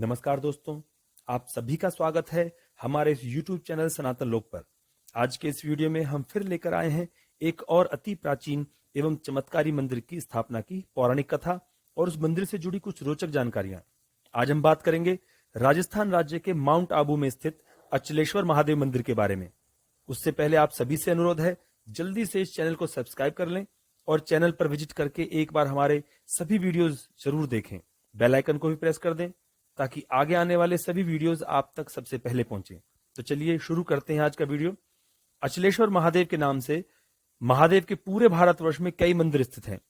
नमस्कार दोस्तों, आप सभी का स्वागत है हमारे इस YouTube चैनल सनातन लोक पर। आज के इस वीडियो में हम फिर लेकर आए हैं एक और अति प्राचीन एवं चमत्कारी मंदिर की स्थापना की पौराणिक कथा और उस मंदिर से जुड़ी कुछ रोचक जानकारियां। आज हम बात करेंगे राजस्थान राज्य के माउंट आबू में स्थित अचलेश्वर महादेव मंदिर के बारे में। उससे पहले आप सभी से अनुरोध है, जल्दी से इस चैनल को सब्सक्राइब कर लें और चैनल पर विजिट करके एक बार हमारे सभी वीडियोज जरूर देखें। बेल आइकन को भी प्रेस कर दें ताकि आगे आने वाले सभी वीडियोस आप तक सबसे पहले पहुंचे। तो चलिए शुरू करते हैं आज का वीडियो। अचलेश्वर महादेव के नाम से महादेव के पूरे भारतवर्ष में कई मंदिर स्थित हैं।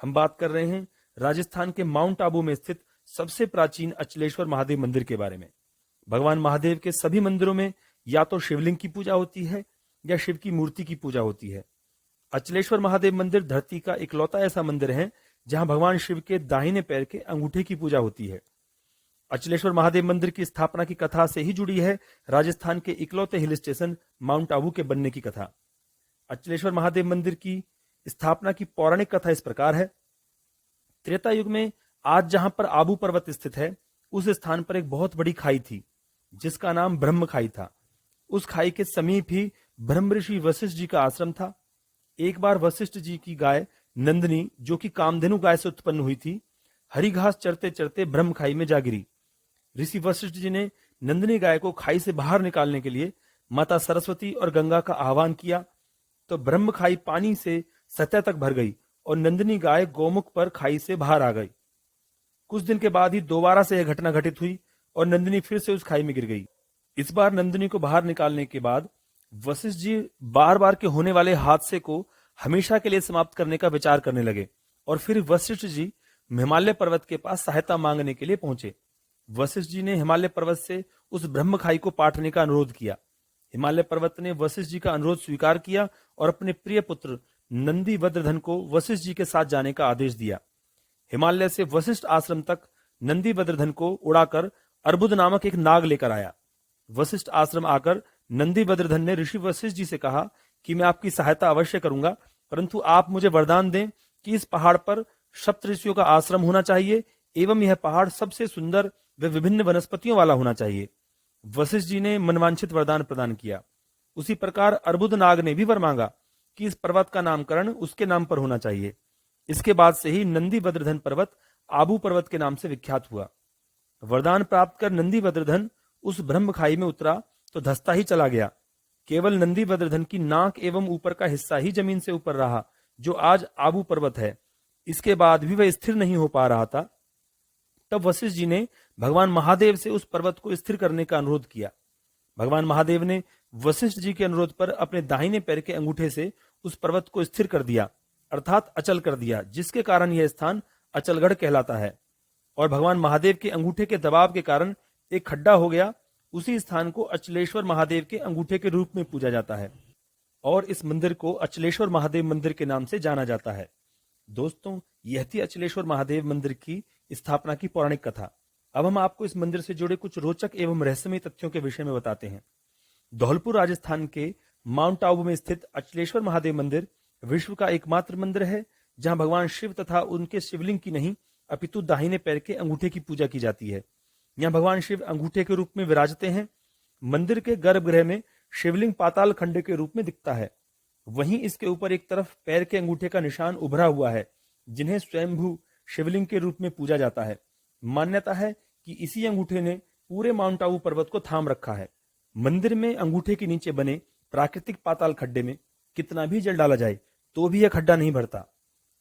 हम बात कर रहे हैं राजस्थान के माउंट आबू में स्थित सबसे प्राचीन अचलेश्वर महादेव मंदिर के बारे में। भगवान महादेव के सभी मंदिरों में या तो शिवलिंग की पूजा होती है या शिव की मूर्ति की पूजा होती है। अचलेश्वर महादेव मंदिर धरती का इकलौता ऐसा मंदिर है जहां भगवान शिव के दाहिने पैर के अंगूठे की पूजा होती है। अचलेश्वर महादेव मंदिर की स्थापना की कथा से ही जुड़ी है राजस्थान के इकलौते हिल स्टेशन माउंट आबू के बनने की कथा। अचलेश्वर महादेव मंदिर की स्थापना की पौराणिक कथा इस प्रकार है। त्रेता युग में आज जहां पर आबू पर्वत स्थित है, उस स्थान पर एक बहुत बड़ी खाई थी जिसका नाम ब्रह्म खाई था। उस खाई के समीप ही ब्रह्म ऋषि वशिष्ठ जी का आश्रम था। एक बार वशिष्ठ जी की गाय नंदिनी, जो कि कामधेनु गाय से उत्पन्न हुई थी, हरी घास चरते चरते ब्रह्म खाई में जा गिरी। ऋषि वशिष्ठ जी ने नंदिनी गाय को खाई से बाहर निकालने के लिए माता सरस्वती और गंगा का आह्वान किया तो ब्रह्म खाई पानी से सतह तक भर गई और नंदिनी गाय गौमुख पर खाई से बाहर आ गई। कुछ दिन के बाद ही दोबारा से यह घटना घटित हुई और नंदिनी फिर से उस खाई में गिर गई। इस बार नंदिनी को बाहर निकालने के बाद वशिष्ठ जी बार बार के होने वाले हादसे को हमेशा के लिए समाप्त करने का विचार करने लगे और फिर वशिष्ठ जी हिमालय पर्वत के पास सहायता मांगने के लिए पहुंचे। वशिष्ठ जी ने हिमालय पर्वत से उस ब्रह्म खाई को पाटने का अनुरोध किया। हिमालय पर्वत ने वशिष्ठ जी का अनुरोध स्वीकार किया और अपने प्रिय पुत्र नंदी वज्रधन को वशिष्ठ जी के साथ जाने का आदेश दिया। हिमालय से वशिष्ठ आश्रम तक नंदी वज्रधन को उड़ाकर अर्बुद नामक एक नाग लेकर आया। वशिष्ठ आश्रम आकर नंदी वज्रधन ने ऋषि वशिष्ठ जी से कहा कि मैं आपकी सहायता अवश्य करूंगा, परंतु आप मुझे वरदान दें कि इस पहाड़ पर सप्त ऋषियों का आश्रम होना चाहिए एवं यह पहाड़ सबसे सुंदर व विभिन्न वनस्पतियों वाला होना चाहिए। वशिष्ठ जी ने मनवांछित वरदान प्रदान किया। उसी प्रकार अर्बुद नाग ने भी वर मांगा कि इस पर्वत का नामकरण उसके नाम पर होना चाहिए। इसके बाद से ही नंदी वज्रधन पर्वत आबू पर्वत के नाम से विख्यात हुआ। वरदान प्राप्त कर नंदी वज्रधन उस ब्रह्म खाई में उतरा तो धंसता ही चला गया। केवल नंदी वज्रधन की नाक एवं ऊपर का हिस्सा ही जमीन से ऊपर रहा, जो आज आबू पर्वत है। इसके बाद भी वह स्थिर नहीं हो पा रहा था। तब वशिष्ठ जी ने भगवान महादेव से उस पर्वत को स्थिर करने का अनुरोध किया। भगवान महादेव ने वशिष्ठ जी के अनुरोध पर अपने दाहिने पैर के अंगूठे से उस पर्वत को स्थिर कर दिया, अर्थात अचल कर दिया, जिसके कारण यह स्थान अचलगढ़ कहलाता है। और भगवान महादेव के अंगूठे के दबाव के कारण एक खड्डा हो गया। उसी स्थान को अचलेश्वर महादेव के अंगूठे के रूप में पूजा जाता है और इस मंदिर को अचलेश्वर महादेव मंदिर के नाम से जाना जाता है। दोस्तों, यह थी अचलेश्वर महादेव मंदिर की स्थापना की पौराणिक कथा। अब हम आपको इस मंदिर से जुड़े कुछ रोचक एवं रहस्यमय तथ्यों के विषय में बताते हैं। धौलपुर राजस्थान के माउंट आबू में स्थित अचलेश्वर महादेव मंदिर विश्व का एकमात्र मंदिर है जहां भगवान शिव तथा उनके शिवलिंग की नहीं अपितु दाहिने पैर के अंगूठे की पूजा की जाती है। यहाँ भगवान शिव अंगूठे के रूप में विराजते हैं। मंदिर के गर्भगृह में शिवलिंग पाताल खंड के रूप में दिखता है। वहीं इसके ऊपर एक तरफ पैर के अंगूठे का निशान उभरा हुआ है, जिन्हें स्वयंभू शिवलिंग के रूप में पूजा जाता है। मान्यता है कि इसी अंगूठे ने पूरे माउंट आबू पर्वत को थाम रखा है। मंदिर में अंगूठे के नीचे बने प्राकृतिक पाताल खड्डे में कितना भी जल डाला जाए तो भी यह खड्डा नहीं भरता।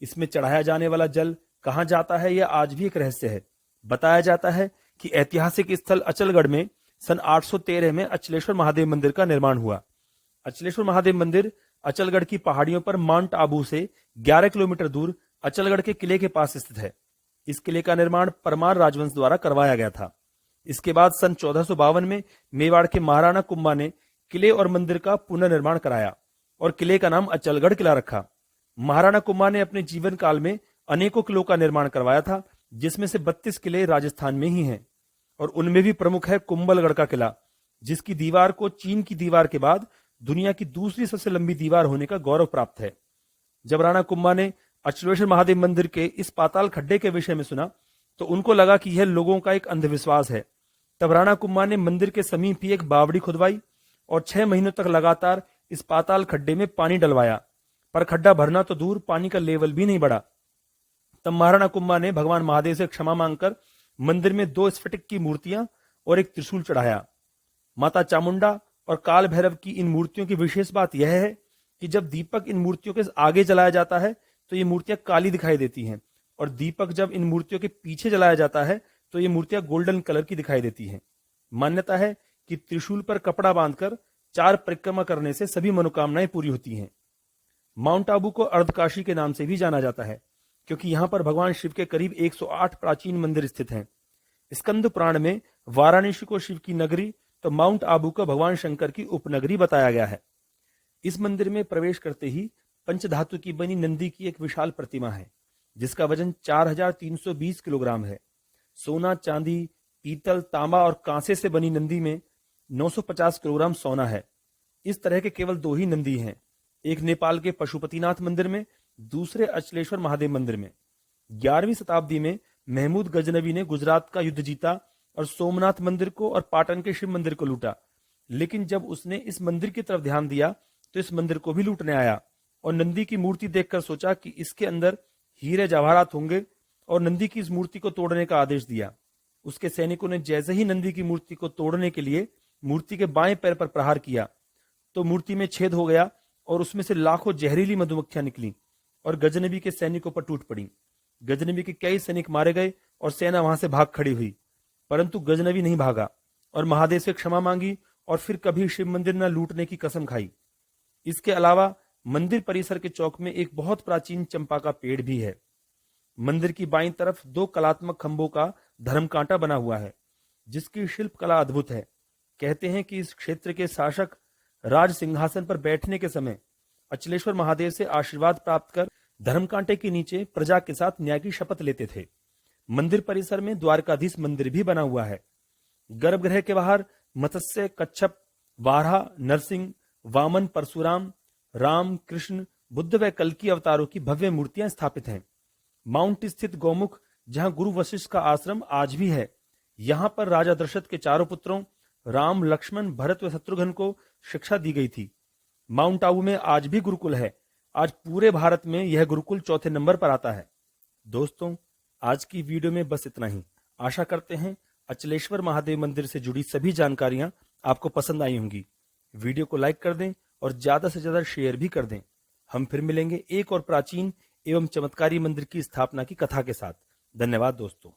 इसमें चढ़ाया जाने वाला जल कहां जाता है, यह आज भी एक रहस्य है। बताया जाता है कि ऐतिहासिक स्थल अचलगढ़ में सन 813 में अचलेश्वर महादेव मंदिर का निर्माण हुआ। अचलेश्वर महादेव मंदिर अचलगढ़ की पहाड़ियों पर माउंट आबू से 11 किलोमीटर दूर अचलगढ़ के किले के पास स्थित है। इस किले का निर्माण परमार राजवंश द्वारा करवाया गया था। इसके बाद सन 1452 में मेवाड़ के महाराणा कुंभा ने किले और मंदिर का पुनर्निर्माण कराया और किले का नाम अचलगढ़ किला रखा। महाराणा कुंभा ने अपने जीवन काल में अनेकों किलों का निर्माण करवाया था, जिसमें से 32 किले राजस्थान में ही हैं और उनमें भी प्रमुख है कुंभलगढ़ का किला, जिसकी दीवार को चीन की दीवार के बाद दुनिया की दूसरी सबसे लंबी दीवार होने का गौरव प्राप्त है। जब राणा कुंभा ने अचलेश्वर महादेव मंदिर के इस पाताल खड्डे के विषय में सुना तो उनको लगा कि यह लोगों का एक अंधविश्वास है। तब राणा कुंभा ने मंदिर के समीप ही एक बावड़ी खुदवाई और 6 महीनों तक लगातार इस पाताल खड्डे में पानी डलवाया, पर खड्डा भरना तो दूर, पानी का लेवल भी नहीं बढ़ा। तब महाराणा कुंभा ने भगवान महादेव से क्षमा मांगकर मंदिर में 2 स्फटिक की मूर्तियां और एक त्रिशूल चढ़ाया। माता चामुंडा और काल भैरव की इन मूर्तियों की विशेष बात यह है कि जब दीपक इन मूर्तियों के आगे जलाया जाता है तो ये मूर्तियां काली दिखाई देती हैं, और दीपक जब इन मूर्तियों के पीछे जलाया जाता है तो ये मूर्तियां गोल्डन कलर की दिखाई देती हैं। मान्यता है कि त्रिशूल पर कपड़ा बांधकर 4 परिक्रमा करने से सभी मनोकामनाएं पूरी होती हैं। माउंट आबू को अर्धकाशी के नाम से भी जाना जाता है, क्योंकि यहां पर भगवान शिव के करीब 108 प्राचीन मंदिर स्थित हैं। स्कंद पुराण में वाराणसी को शिव की नगरी तो माउंट आबू को भगवान शंकर की उपनगरी बताया गया है। इस मंदिर में प्रवेश करते ही पंचधातु की बनी नंदी की एक विशाल प्रतिमा है, जिसका वजन 4320 किलोग्राम है। सोना, चांदी, पीतल, तांबा और कांसे से बनी नंदी में 950 किलोग्राम सोना है। इस तरह के केवल 2 ही नंदी हैं, एक नेपाल के पशुपतिनाथ मंदिर में, दूसरे अचलेश्वर महादेव मंदिर में। 11वीं शताब्दी में महमूद गजनवी ने गुजरात का युद्ध जीता और सोमनाथ मंदिर को और पाटन के शिव मंदिर को लूटा। लेकिन जब उसने इस मंदिर की तरफ ध्यान दिया तो इस मंदिर को भी लूटने आया और नंदी की मूर्ति देखकर सोचा कि इसके अंदर हीरे जवाहरात होंगे और नंदी की इस मूर्ति को तोड़ने का आदेश दिया। उसके सैनिकों ने जैसे ही नंदी की मूर्ति को तोड़ने के लिए मूर्ति के बाएं पैर पर प्रहार किया तो मूर्ति में छेद हो गया और उसमें से लाखों जहरीली मधुमक्खियां निकली और गजनबी के सैनिकों पर टूट पड़ी। गजनबी के कई सैनिक मारे गए और सेना वहां से भाग खड़ी हुई, परंतु गजनबी नहीं भागा और महादेव से क्षमा मांगी और फिर कभी शिव मंदिर न लूटने की कसम खाई। इसके अलावा मंदिर परिसर के चौक में एक बहुत प्राचीन चंपा का पेड़ भी है। मंदिर की बाईं तरफ 2 कलात्मक खंभों का धर्मकांटा बना हुआ है, जिसकी शिल्प कला अद्भुत है। कहते हैं कि इस क्षेत्र के शासक राज सिंहासन पर बैठने के समय अचलेश्वर महादेव से आशीर्वाद प्राप्त कर धर्मकांटे के नीचे प्रजा के साथ न्याय की शपथ लेते थे। मंदिर परिसर में द्वारकाधीश मंदिर भी बना हुआ है। गर्भगृह के बाहर मत्स्य, कच्छप, वाराह, नरसिंह, वामन, परशुराम, राम, कृष्ण, बुद्ध व कल्कि अवतारों की भव्य मूर्तियां स्थापित हैं। माउंट स्थित गौमुख, जहां गुरु वशिष्ठ का आश्रम आज भी है, यहां पर राजा दशरथ के 4 पुत्रों राम, लक्ष्मण, भरत व शत्रुघ्न को शिक्षा दी गई थी। माउंट आबू में आज भी गुरुकुल है। आज पूरे भारत में यह गुरुकुल 4थे नंबर पर आता है। दोस्तों, आज की वीडियो में बस इतना ही। आशा करते हैं अचलेश्वर महादेव मंदिर से जुड़ी सभी जानकारियां आपको पसंद आई होंगी। वीडियो को लाइक कर दें और ज्यादा से ज्यादा शेयर भी कर दें। हम फिर मिलेंगे एक और प्राचीन एवं चमत्कारी मंदिर की स्थापना की कथा के साथ। धन्यवाद दोस्तों।